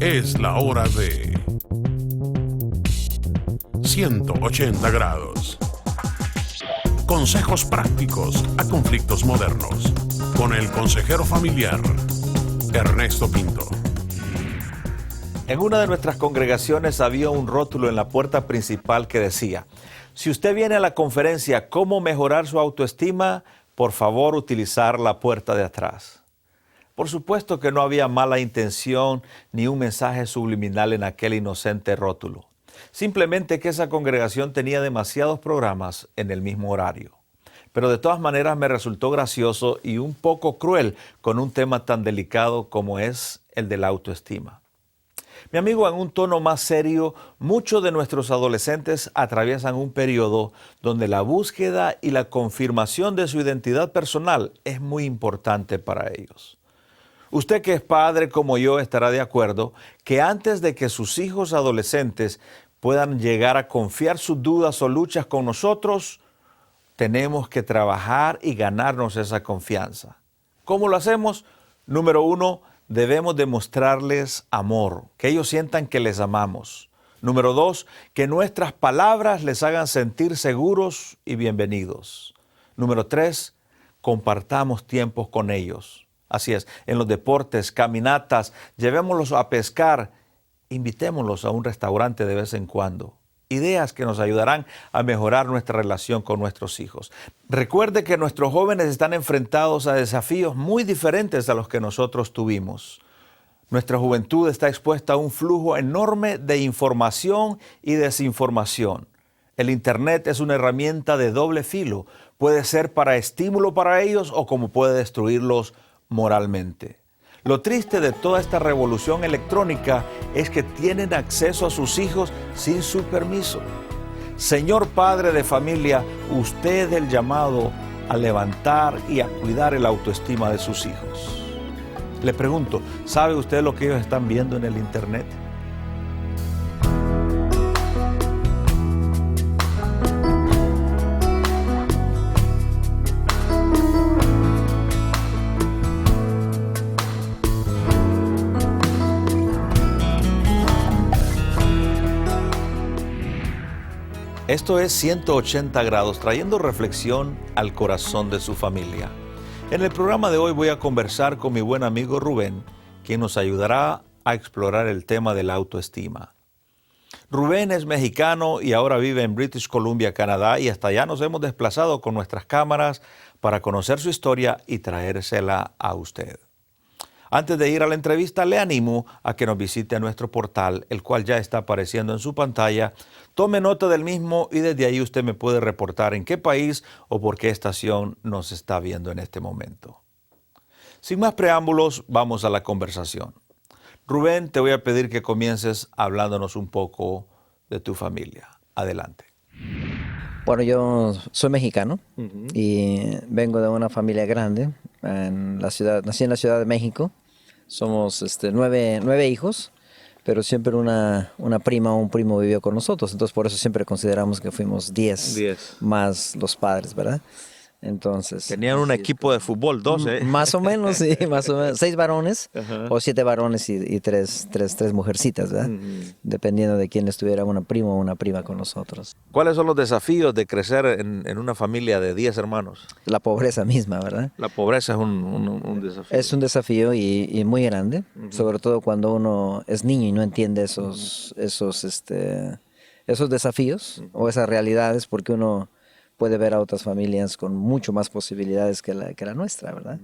Es la hora de 180 grados. Consejos prácticos a conflictos modernos. Con el consejero familiar, Ernesto Pinto. En una de nuestras congregaciones había un rótulo en la puerta principal que decía: si usted viene a la conferencia ¿Cómo mejorar su autoestima?, por favor utilizar la puerta de atrás. Por supuesto que no había mala intención ni un mensaje subliminal en aquel inocente rótulo. Simplemente que esa congregación tenía demasiados programas en el mismo horario. Pero de todas maneras me resultó gracioso y un poco cruel con un tema tan delicado como es el de la autoestima. Mi amigo, en un tono más serio, muchos de nuestros adolescentes atraviesan un periodo donde la búsqueda y la confirmación de su identidad personal es muy importante para ellos. Usted que es padre como yo estará de acuerdo que antes de que sus hijos adolescentes puedan llegar a confiar sus dudas o luchas con nosotros, tenemos que trabajar y ganarnos esa confianza. ¿Cómo lo hacemos? Número 1, debemos demostrarles amor, que ellos sientan que les amamos. Número 2, que nuestras palabras les hagan sentir seguros y bienvenidos. Número 3, compartamos tiempos con ellos. Así es, en los deportes, caminatas, llevémoslos a pescar, invitémoslos a un restaurante de vez en cuando. Ideas que nos ayudarán a mejorar nuestra relación con nuestros hijos. Recuerde que nuestros jóvenes están enfrentados a desafíos muy diferentes a los que nosotros tuvimos. Nuestra juventud está expuesta a un flujo enorme de información y desinformación. El Internet es una herramienta de doble filo. Puede ser para estímulo para ellos o como puede destruirlos moralmente. Lo triste de toda esta revolución electrónica es que tienen acceso a sus hijos sin su permiso. Señor padre de familia, usted es el llamado a levantar y a cuidar el autoestima de sus hijos. Le pregunto, ¿sabe usted lo que ellos están viendo en el Internet? Esto es 180 grados, trayendo reflexión al corazón de su familia. En el programa de hoy voy a conversar con mi buen amigo Rubén, quien nos ayudará a explorar el tema de la autoestima. Rubén es mexicano y ahora vive en British Columbia, Canadá, y hasta allá nos hemos desplazado con nuestras cámaras para conocer su historia y traérsela a usted. Antes de ir a la entrevista, le animo a que nos visite a nuestro portal, el cual ya está apareciendo en su pantalla. Tome nota del mismo y desde ahí usted me puede reportar en qué país o por qué estación nos está viendo en este momento. Sin más preámbulos, vamos a la conversación. Rubén, te voy a pedir que comiences hablándonos un poco de tu familia. Adelante. Bueno, yo soy mexicano y vengo de una familia grande en la ciudad. Nací en la Ciudad de México. Somos 9 hijos, pero siempre una prima o un primo vivió con nosotros. Entonces, por eso siempre consideramos que fuimos 10 más los padres, ¿verdad? Entonces, tenían un equipo de fútbol, 12. Más o menos, sí, más o menos. 6 varones o 7 varones y tres mujercitas, ¿verdad? Dependiendo de quién estuviera, una prima o una prima con nosotros. ¿Cuáles son los desafíos de crecer en una familia de 10 hermanos? La pobreza misma, ¿verdad? La pobreza es un desafío. Es un desafío y muy grande, sobre todo cuando uno es niño y no entiende esos desafíos o esas realidades, porque uno puede ver a otras familias con mucho más posibilidades que la nuestra, ¿verdad?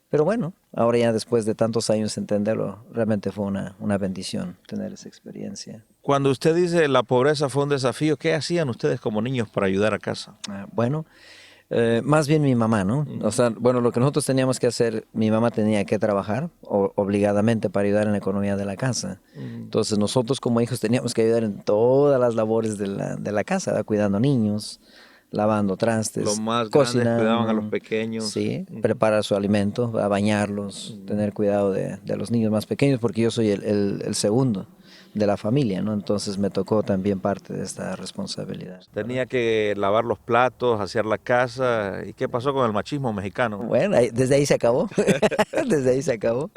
Pero bueno, ahora ya después de tantos años entenderlo, realmente fue una bendición tener esa experiencia. Cuando usted dice la pobreza fue un desafío, ¿qué hacían ustedes como niños para ayudar a casa? Bueno, más bien mi mamá, ¿no? O sea, bueno, lo que nosotros teníamos que hacer, mi mamá tenía que trabajar obligadamente para ayudar en la economía de la casa. Entonces nosotros como hijos teníamos que ayudar en todas las labores de la casa, ¿verdad? Cuidando niños, lavando trastes, los más cocinando, grandes cuidaban a los pequeños. Sí, preparar su alimento, a bañarlos, tener cuidado de los niños más pequeños, porque yo soy el segundo. de la familia, ¿no? Entonces me tocó también parte de esta responsabilidad. Tenía que lavar los platos, hacer la casa. ¿Y qué pasó con el machismo mexicano? Bueno, desde ahí se acabó, desde ahí se acabó.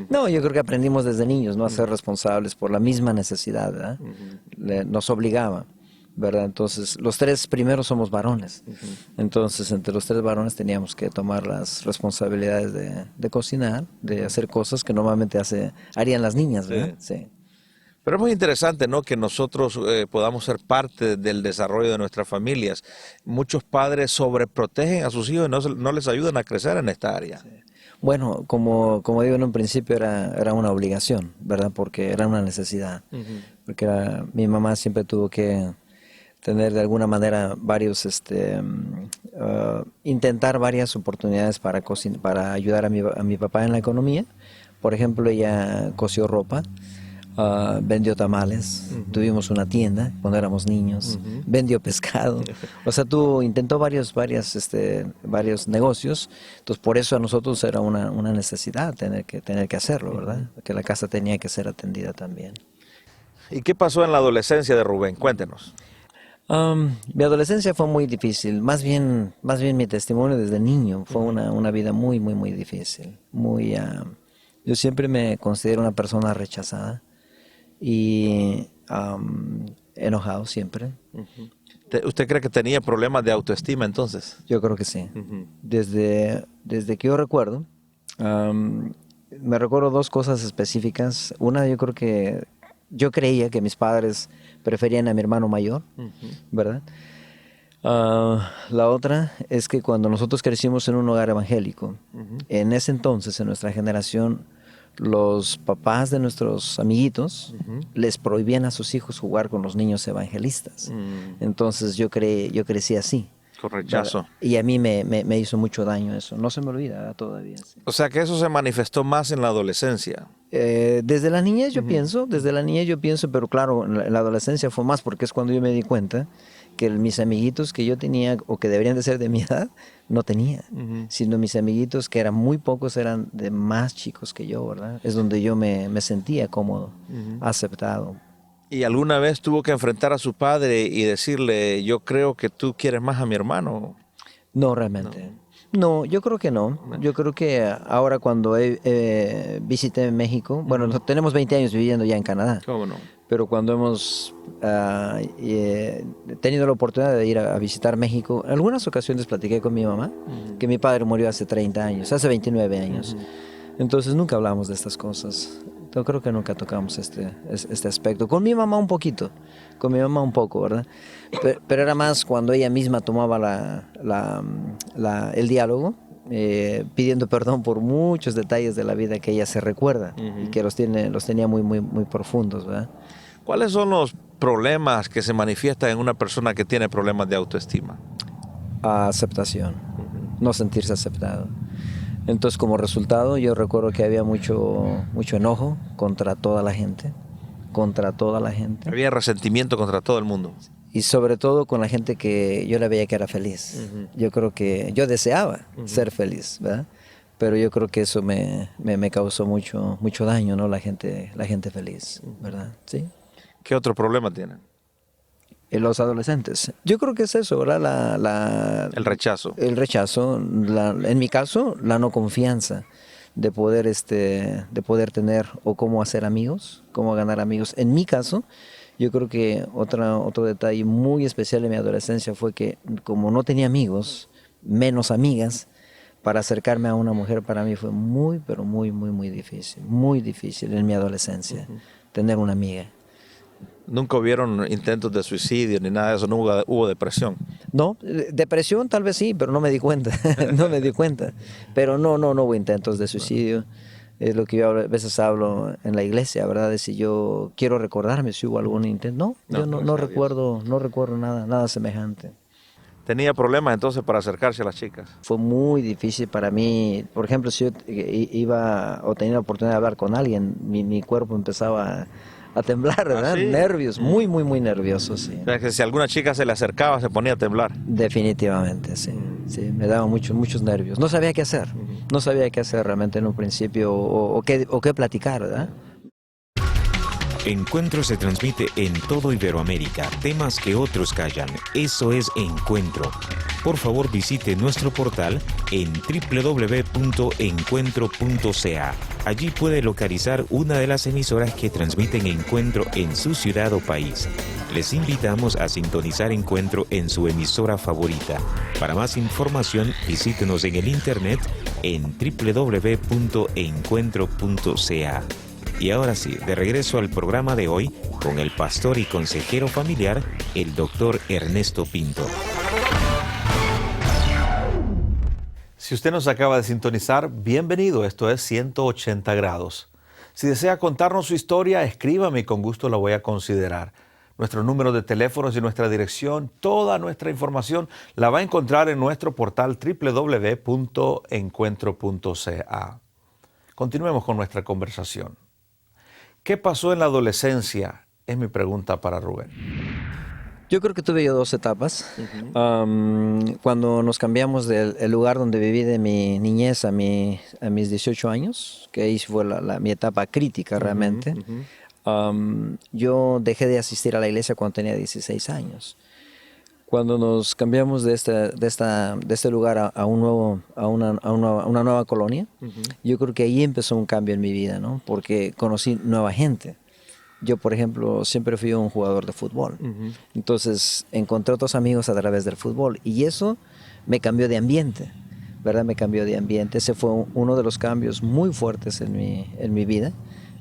No, yo creo que aprendimos desde niños, ¿no? A ser responsables por la misma necesidad, ¿verdad? Nos obligaba, ¿verdad? Entonces, los 3 primeros somos varones. Entonces, entre los 3 varones teníamos que tomar las responsabilidades de cocinar, de hacer cosas que normalmente harían las niñas, ¿verdad? Sí. Pero es muy interesante, ¿no?, que nosotros podamos ser parte del desarrollo de nuestras familias. Muchos padres sobreprotegen a sus hijos y no les ayudan a crecer en esta área. Sí. Bueno, como digo en un principio, era una obligación, ¿verdad? Porque era una necesidad. Porque mi mamá siempre tuvo que tener de alguna manera intentar varias oportunidades para ayudar a mi papá en la economía. Por ejemplo, ella cosió ropa. Vendió tamales, tuvimos una tienda cuando éramos niños, vendió pescado, o sea, intentó varios negocios. Entonces por eso a nosotros era una necesidad tener que hacerlo, ¿verdad? Que la casa tenía que ser atendida también. ¿Y qué pasó en la adolescencia de Rubén? Cuéntenos. Mi adolescencia fue muy difícil, más bien mi testimonio desde niño fue una vida muy, muy, muy difícil. Yo siempre me considero una persona rechazada y enojado siempre. ¿Usted cree que tenía problemas de autoestima entonces? Yo creo que sí. Desde que yo recuerdo, me recuerdo 2 cosas específicas. Una, yo creía que mis padres preferían a mi hermano mayor, ¿verdad? La otra es que cuando nosotros crecimos en un hogar evangélico, en ese entonces, en nuestra generación, los papás de nuestros amiguitos les prohibían a sus hijos jugar con los niños evangelistas. Entonces yo crecí así. Con rechazo. Y a mí me hizo mucho daño eso. No se me olvida todavía. Sí. O sea que eso se manifestó más en la adolescencia. Desde la niñez yo pienso, pero claro, en la adolescencia fue más porque es cuando yo me di cuenta que mis amiguitos que yo tenía o que deberían de ser de mi edad, no tenía, sino mis amiguitos que eran muy pocos, eran de más chicos que yo, ¿verdad? Es donde yo me sentía cómodo, aceptado. ¿Y alguna vez tuvo que enfrentar a su padre y decirle, yo creo que tú quieres más a mi hermano? No, realmente. No, yo creo que no. Yo creo que ahora cuando visité México, bueno, tenemos 20 años viviendo ya en Canadá. ¿Cómo no? Pero cuando hemos tenido la oportunidad de ir a visitar México, en algunas ocasiones platiqué con mi mamá, que mi padre murió hace 30 años, hace 29 años. Entonces nunca hablamos de estas cosas. Yo creo que nunca tocamos este aspecto. Con mi mamá un poquito, con mi mamá un poco, ¿verdad? Pero era más cuando ella misma tomaba el diálogo, pidiendo perdón por muchos detalles de la vida que ella se recuerda y que los tenía muy, muy, muy profundos, ¿verdad? ¿Cuáles son los problemas que se manifiestan en una persona que tiene problemas de autoestima? Aceptación, no sentirse aceptado. Entonces, como resultado, yo recuerdo que había mucho enojo contra toda la gente. Había resentimiento contra todo el mundo. Y sobre todo con la gente que yo le veía que era feliz. Yo creo que yo deseaba ser feliz, ¿verdad? Pero yo creo que eso me causó mucho daño, ¿no? La gente feliz, ¿verdad? ¿Sí? ¿Qué otro problema tienen? Los adolescentes. Yo creo que es eso, ¿verdad? El rechazo. El rechazo, en mi caso, la no confianza de poder tener o cómo hacer amigos, cómo ganar amigos. En mi caso, yo creo que otro detalle muy especial en mi adolescencia fue que como no tenía amigos, menos amigas, para acercarme a una mujer para mí fue muy, pero muy, muy, muy difícil en mi adolescencia, tener una amiga. ¿Nunca hubieron intentos de suicidio ni nada de eso? ¿No hubo depresión? No, depresión tal vez sí, pero no me di cuenta, Pero no hubo intentos de suicidio. Es lo que yo a veces hablo en la iglesia, ¿verdad? De si yo quiero recordarme si hubo algún intento. Yo no recuerdo nada semejante. ¿Tenía problemas entonces para acercarse a las chicas? Fue muy difícil para mí. Por ejemplo, si yo iba o tenía la oportunidad de hablar con alguien, mi cuerpo empezaba a temblar, ¿verdad? ¿Sí? Nervios, muy, muy, muy nerviosos, sí. O sea, que si alguna chica se le acercaba, se ponía a temblar. Definitivamente, sí. Sí, me daba muchos nervios. No sabía qué hacer. No sabía qué hacer realmente en un principio o qué platicar, ¿verdad? Encuentro se transmite en todo Iberoamérica, temas que otros callan. Eso es Encuentro. Por favor, visite nuestro portal en www.encuentro.ca. Allí puede localizar una de las emisoras que transmiten Encuentro en su ciudad o país. Les invitamos a sintonizar Encuentro en su emisora favorita. Para más información, visítenos en el internet en www.encuentro.ca. Y ahora sí, de regreso al programa de hoy con el pastor y consejero familiar, el doctor Ernesto Pinto. Si usted nos acaba de sintonizar, bienvenido. Esto es 180 grados. Si desea contarnos su historia, escríbame y con gusto la voy a considerar. Nuestros números de teléfonos y nuestra dirección, toda nuestra información la va a encontrar en nuestro portal www.encuentro.ca. Continuemos con nuestra conversación. ¿Qué pasó en la adolescencia? Es mi pregunta para Rubén. Yo creo que tuve yo dos etapas. Cuando nos cambiamos del lugar donde viví de mi niñez a mis 18 años, que ahí fue mi etapa crítica realmente, yo dejé de asistir a la iglesia cuando tenía 16 años. Cuando nos cambiamos de este lugar a una nueva colonia, yo creo que ahí empezó un cambio en mi vida, ¿no? Porque conocí nueva gente. Yo, por ejemplo, siempre fui un jugador de fútbol. Entonces, encontré otros amigos a través del fútbol. Y eso me cambió de ambiente, ¿verdad? Me cambió de ambiente. Ese fue uno de los cambios muy fuertes en mi vida,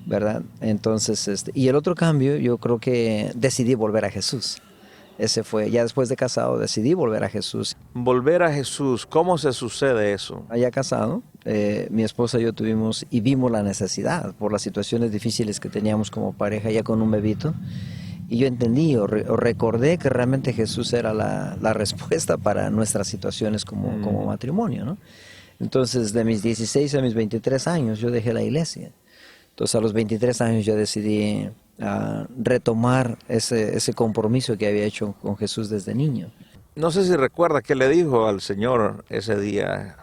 ¿verdad? Entonces, y el otro cambio, yo creo que decidí volver a Jesús. Ese fue, ya después de casado, decidí volver a Jesús. Volver a Jesús, ¿cómo se sucede eso? Allá casado, mi esposa y yo tuvimos y vimos la necesidad por las situaciones difíciles que teníamos como pareja, ya con un bebito. Y yo entendí o recordé que realmente Jesús era la respuesta para nuestras situaciones como matrimonio, ¿no? Entonces, de mis 16 a mis 23 años, yo dejé la iglesia. Entonces, a los 23 años yo decidí retomar ese compromiso que había hecho con Jesús desde niño. No sé si recuerda qué le dijo al Señor ese día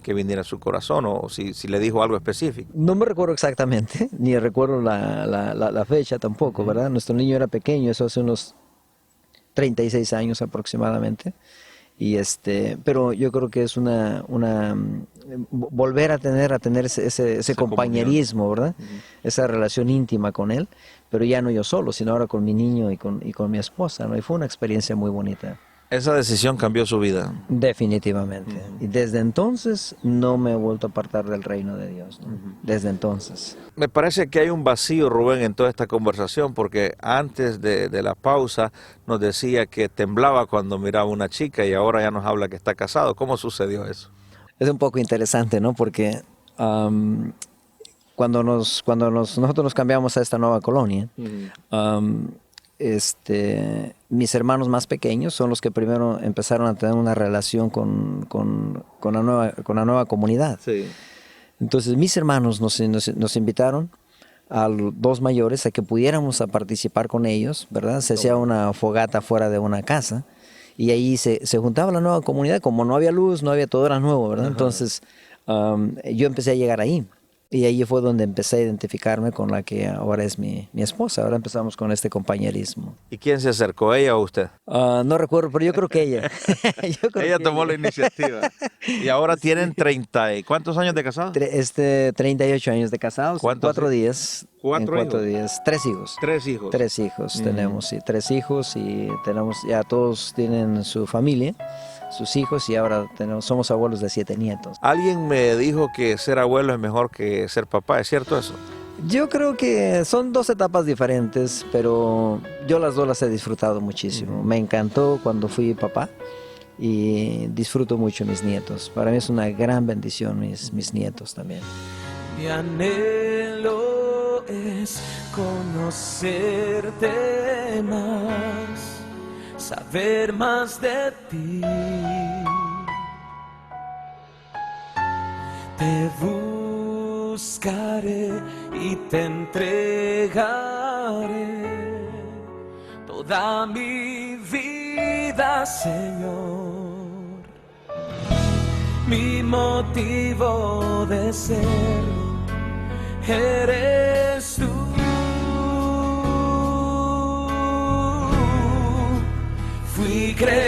que viniera a su corazón o si le dijo algo específico. No me recuerdo exactamente, ni recuerdo la fecha tampoco, ¿verdad? Nuestro niño era pequeño, eso hace unos 36 años aproximadamente. Pero yo creo que es volver a tener ese compañerismo, ¿verdad? Esa relación íntima con él, pero ya no yo solo, sino ahora con mi niño y con mi esposa, ¿no? Y fue una experiencia muy bonita. Esa decisión cambió su vida. Definitivamente. Y desde entonces no me he vuelto a apartar del reino de Dios, ¿no? Desde entonces. Me parece que hay un vacío, Rubén, en toda esta conversación, porque antes de la pausa nos decía que temblaba cuando miraba a una chica y ahora ya nos habla que está casado. ¿Cómo sucedió eso? Es un poco interesante, ¿no? Porque cuando nosotros nos cambiamos a esta nueva colonia, mis hermanos más pequeños son los que primero empezaron a tener una relación con la nueva comunidad. Sí. Entonces mis hermanos nos invitaron a los dos mayores a que pudiéramos a participar con ellos, ¿verdad? Se hacía una fogata fuera de una casa y ahí se juntaba la nueva comunidad. Como no había luz, no había, todo era nuevo, ¿verdad? Ajá. Entonces yo empecé a llegar ahí. Y ahí fue donde empecé a identificarme con la que ahora es mi esposa. Ahora empezamos con este compañerismo. ¿Y quién se acercó, ella o usted? No recuerdo, pero yo creo que ella. Ella tomó la iniciativa. Y ahora tienen 30. ¿Cuántos años de casados? 38 años de casados. ¿Cuántos? 4 días. ¿4 días. 3 hijos. 3 hijos. 3 hijos tenemos, sí. 3 hijos y tenemos, ya todos tienen su familia, sus hijos, y ahora somos abuelos de 7 nietos. Alguien me dijo que ser abuelo es mejor que ser papá, ¿es cierto eso? Yo creo que son 2 etapas diferentes, pero yo las 2 las he disfrutado muchísimo. Me encantó cuando fui papá y disfruto mucho mis nietos. Para mí es una gran bendición mis nietos también. Mi anhelo es conocerte más, saber más de ti. Te buscaré y te entregaré toda mi vida, Señor. Mi motivo de ser eres tú. Fui creado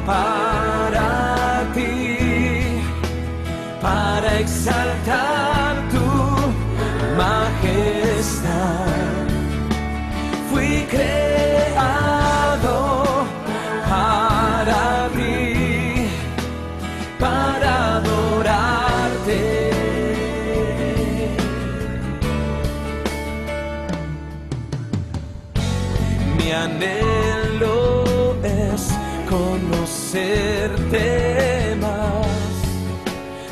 para ti, para exaltar tu majestad. Fui creado para ti, para adorarte. Mi anhelo es conocerte más,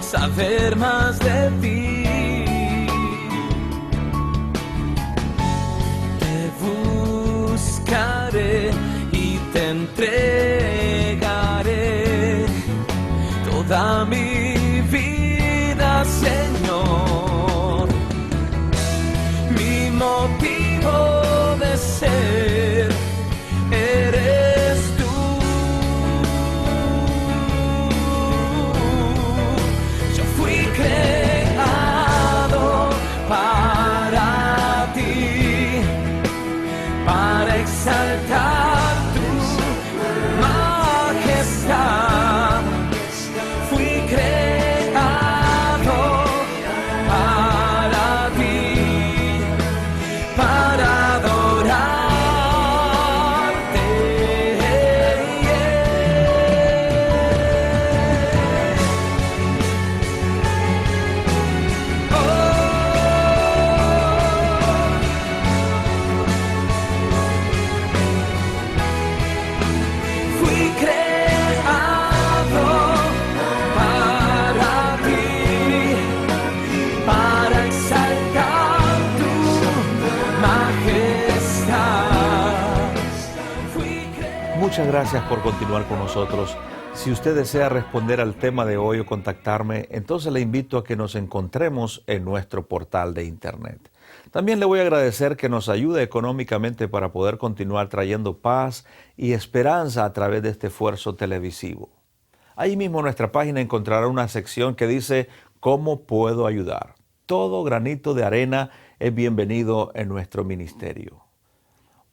saber más de ti. Te buscaré y te entregaré toda mi vida, Señor. Mi motivo de ser eres tú. Yo fui creado para ti, para exaltar tu majestad. Fui creado para ti, para adorarte. Fui creado para ti, para exaltar tu majestad. Muchas gracias por continuar con nosotros. Si usted desea responder al tema de hoy o contactarme, entonces le invito a que nos encontremos en nuestro portal de internet. También le voy a agradecer que nos ayude económicamente para poder continuar trayendo paz y esperanza a través de este esfuerzo televisivo. Ahí mismo en nuestra página encontrará una sección que dice ¿Cómo puedo ayudar? Todo granito de arena es bienvenido en nuestro ministerio.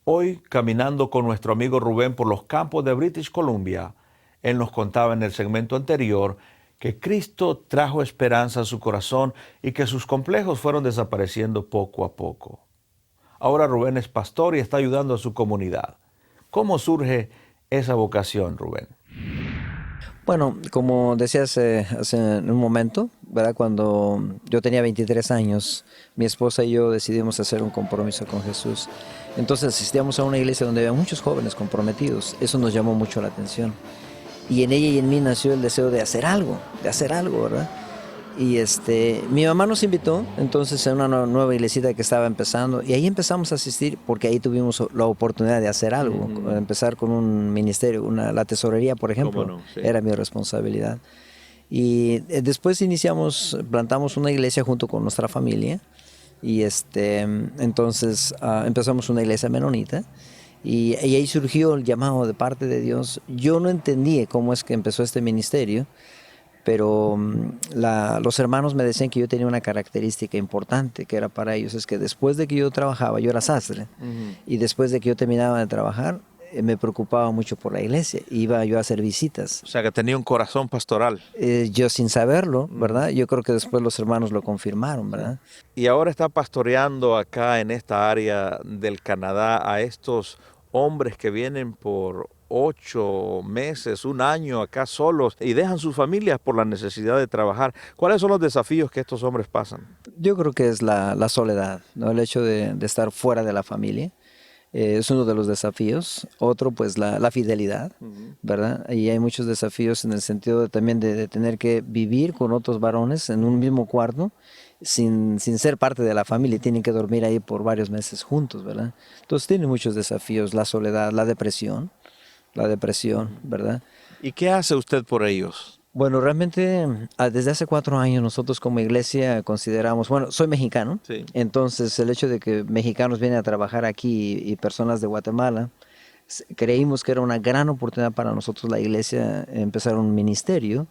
Hoy, caminando con nuestro amigo Rubén por los campos de British Columbia, él nos contaba en el segmento anterior que Cristo trajo esperanza a su corazón y que sus complejos fueron desapareciendo poco a poco. Ahora Rubén es pastor y está ayudando a su comunidad. ¿Cómo surge esa vocación, Rubén? Bueno, como decía hace un momento, ¿verdad? Cuando yo tenía 23 años, mi esposa y yo decidimos hacer un compromiso con Jesús. Entonces asistíamos a una iglesia donde había muchos jóvenes comprometidos. Eso nos llamó mucho la atención. Y en ella y en mí nació el deseo de hacer algo, ¿verdad? Y mi mamá nos invitó entonces a una nueva iglesita que estaba empezando y ahí empezamos a asistir porque ahí tuvimos la oportunidad de hacer algo, empezar con un ministerio, la tesorería, por ejemplo, no, sí. Era mi responsabilidad. Y después plantamos una iglesia junto con nuestra familia y entonces empezamos una iglesia menonita. Y ahí surgió el llamado de parte de Dios. Yo no entendí cómo es que empezó este ministerio, pero los hermanos me decían que yo tenía una característica importante que era para ellos, es que después de que yo trabajaba, yo era sastre, y después de que yo terminaba de trabajar, me preocupaba mucho por la iglesia, iba yo a hacer visitas. O sea, que tenía un corazón pastoral. Yo sin saberlo, ¿verdad? Yo creo que después los hermanos lo confirmaron, ¿verdad? Y ahora está pastoreando acá en esta área del Canadá a estos hombres que vienen por 8 meses, un año acá solos y dejan sus familias por la necesidad de trabajar. ¿Cuáles son los desafíos que estos hombres pasan? Yo creo que es la soledad, ¿no? El hecho de estar fuera de la familia. Es uno de los desafíos. Otro, pues, la fidelidad, ¿verdad? Y hay muchos desafíos en el sentido también de tener que vivir con otros varones en un mismo cuarto, sin ser parte de la familia, tienen que dormir ahí por varios meses juntos, ¿verdad? Entonces tienen muchos desafíos, la soledad, la depresión, ¿verdad? ¿Y qué hace usted por ellos? Bueno, realmente desde hace 4 años nosotros como iglesia consideramos, bueno, soy mexicano, Sí. Entonces el hecho de que mexicanos vienen a trabajar aquí y personas de Guatemala, creímos que era una gran oportunidad para nosotros la iglesia empezar un ministerio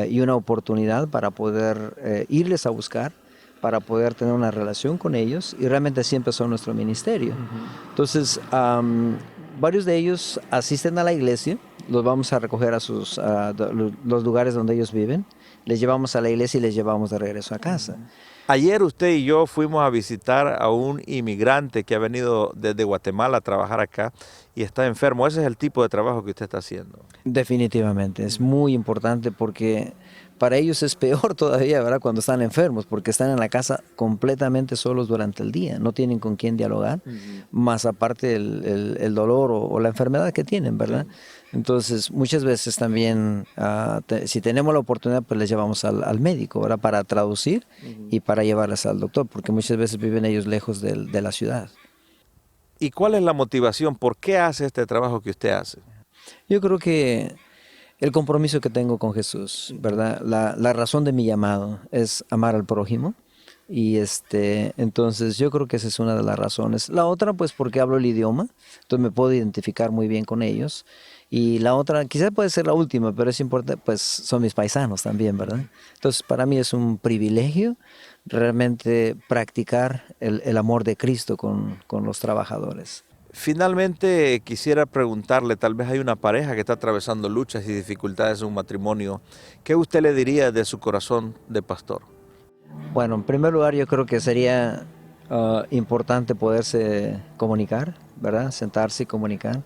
y una oportunidad para poder irles a buscar, para poder tener una relación con ellos, y realmente así empezó nuestro ministerio. Entonces varios de ellos asisten a la iglesia, los vamos a recoger a los lugares donde ellos viven, les llevamos a la iglesia y les llevamos de regreso a casa. Ayer usted y yo fuimos a visitar a un inmigrante que ha venido desde Guatemala a trabajar acá y está enfermo. Ese es el tipo de trabajo que usted está haciendo. Definitivamente, es muy importante porque para ellos es peor todavía, ¿verdad? Cuando están enfermos, porque están en la casa completamente solos durante el día, no tienen con quién dialogar, más aparte el dolor o la enfermedad que tienen, ¿verdad? Entonces, muchas veces también, si tenemos la oportunidad, pues les llevamos al médico, ¿verdad? Para traducir y para llevarles al doctor, porque muchas veces viven ellos lejos de la ciudad. ¿Y cuál es la motivación? ¿Por qué hace este trabajo que usted hace? Yo creo que el compromiso que tengo con Jesús, ¿verdad? La razón de mi llamado es amar al prójimo. Y entonces yo creo que esa es una de las razones. La otra, pues porque hablo el idioma, entonces me puedo identificar muy bien con ellos. Y la otra, quizás puede ser la última, pero es importante, pues son mis paisanos también, ¿verdad? Entonces para mí es un privilegio realmente practicar el amor de Cristo con los trabajadores. Finalmente quisiera preguntarle, tal vez hay una pareja que está atravesando luchas y dificultades en un matrimonio. ¿Qué usted le diría de su corazón de pastor? Bueno, en primer lugar yo creo que sería importante poderse comunicar, ¿verdad? Sentarse y comunicar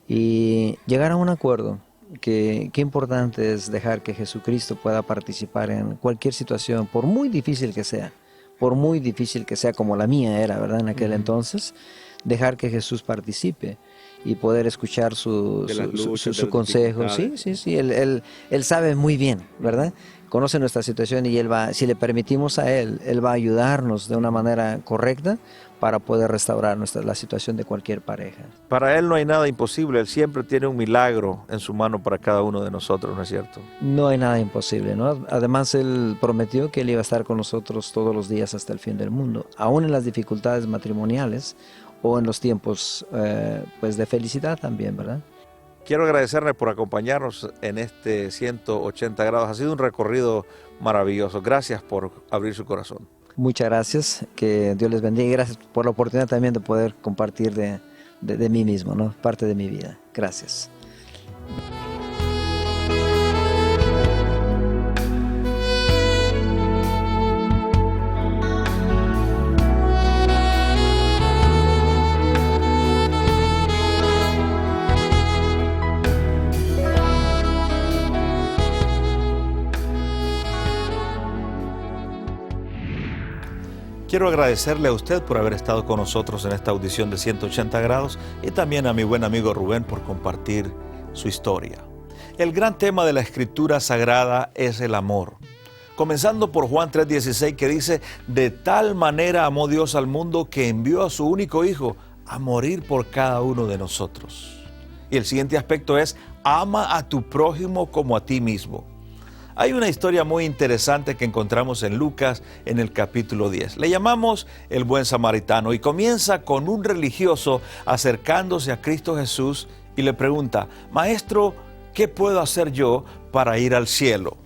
y llegar a un acuerdo. Qué importante es dejar que Jesucristo pueda participar en cualquier situación, por muy difícil que sea como la mía era, ¿verdad? En aquel entonces, dejar que Jesús participe y poder escuchar su consejo. Sí, él sabe muy bien, ¿verdad? Conoce nuestra situación y si le permitimos a Él va a ayudarnos de una manera correcta para poder restaurar la situación de cualquier pareja. Para Él no hay nada imposible, Él siempre tiene un milagro en su mano para cada uno de nosotros, ¿no es cierto? No hay nada imposible, ¿no? Además, Él prometió que Él iba a estar con nosotros todos los días hasta el fin del mundo, aún en las dificultades matrimoniales o en los tiempos pues de felicidad también, ¿verdad? Quiero agradecerle por acompañarnos en este 180 grados. Ha sido un recorrido maravilloso. Gracias por abrir su corazón. Muchas gracias, que Dios les bendiga y gracias por la oportunidad también de poder compartir de mí mismo, ¿no? Parte de mi vida. Gracias. Quiero agradecerle a usted por haber estado con nosotros en esta audición de 180 grados y también a mi buen amigo Rubén por compartir su historia. El gran tema de la Escritura Sagrada es el amor. Comenzando por Juan 3:16 que dice, de tal manera amó Dios al mundo que envió a su único Hijo a morir por cada uno de nosotros. Y el siguiente aspecto es, ama a tu prójimo como a ti mismo. Hay una historia muy interesante que encontramos en Lucas en el capítulo 10. Le llamamos el buen samaritano y comienza con un religioso acercándose a Cristo Jesús y le pregunta, Maestro, ¿qué puedo hacer yo para ir al cielo?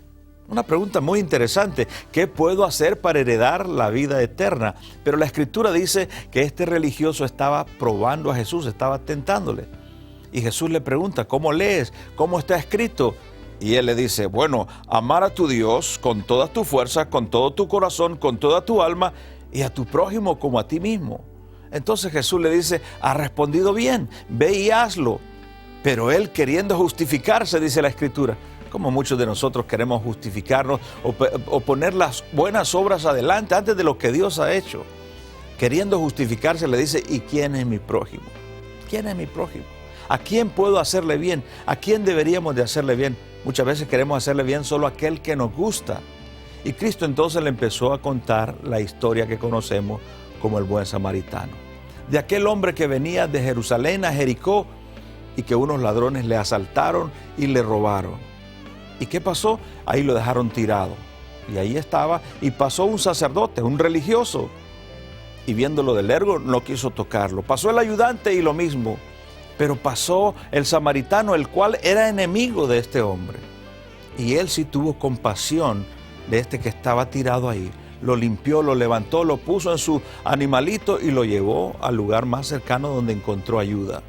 Una pregunta muy interesante, ¿qué puedo hacer para heredar la vida eterna? Pero la Escritura dice que este religioso estaba probando a Jesús, estaba tentándole. Y Jesús le pregunta, ¿cómo lees? ¿Cómo está escrito? Y él le dice, bueno, amar a tu Dios con toda tu fuerza, con todo tu corazón, con toda tu alma y a tu prójimo como a ti mismo. Entonces Jesús le dice, has respondido bien, ve y hazlo. Pero él queriendo justificarse, dice la Escritura, como muchos de nosotros queremos justificarnos o poner las buenas obras adelante antes de lo que Dios ha hecho. Queriendo justificarse le dice, ¿y quién es mi prójimo? ¿Quién es mi prójimo? ¿A quién puedo hacerle bien? ¿A quién deberíamos de hacerle bien? Muchas veces queremos hacerle bien solo a aquel que nos gusta. Y Cristo entonces le empezó a contar la historia que conocemos como el buen samaritano. De aquel hombre que venía de Jerusalén a Jericó y que unos ladrones le asaltaron y le robaron. ¿Y qué pasó? Ahí lo dejaron tirado. Y ahí estaba, y pasó un sacerdote, un religioso. Y viéndolo de lejos no quiso tocarlo. Pasó el ayudante y lo mismo. Pero pasó el samaritano, el cual era enemigo de este hombre. Y él sí tuvo compasión de este que estaba tirado ahí. Lo limpió, lo levantó, lo puso en su animalito y lo llevó al lugar más cercano donde encontró ayuda.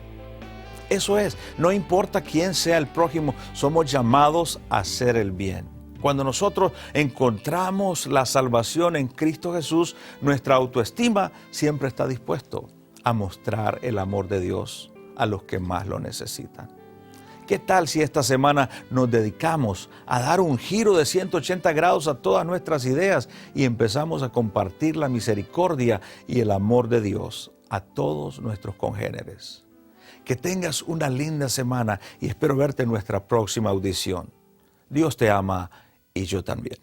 Eso es, no importa quién sea el prójimo, somos llamados a hacer el bien. Cuando nosotros encontramos la salvación en Cristo Jesús, nuestra autoestima siempre está dispuesto a mostrar el amor de Dios a los que más lo necesitan. ¿Qué tal si esta semana nos dedicamos a dar un giro de 180 grados a todas nuestras ideas y empezamos a compartir la misericordia y el amor de Dios a todos nuestros congéneres? Que tengas una linda semana y espero verte en nuestra próxima audición. Dios te ama y yo también.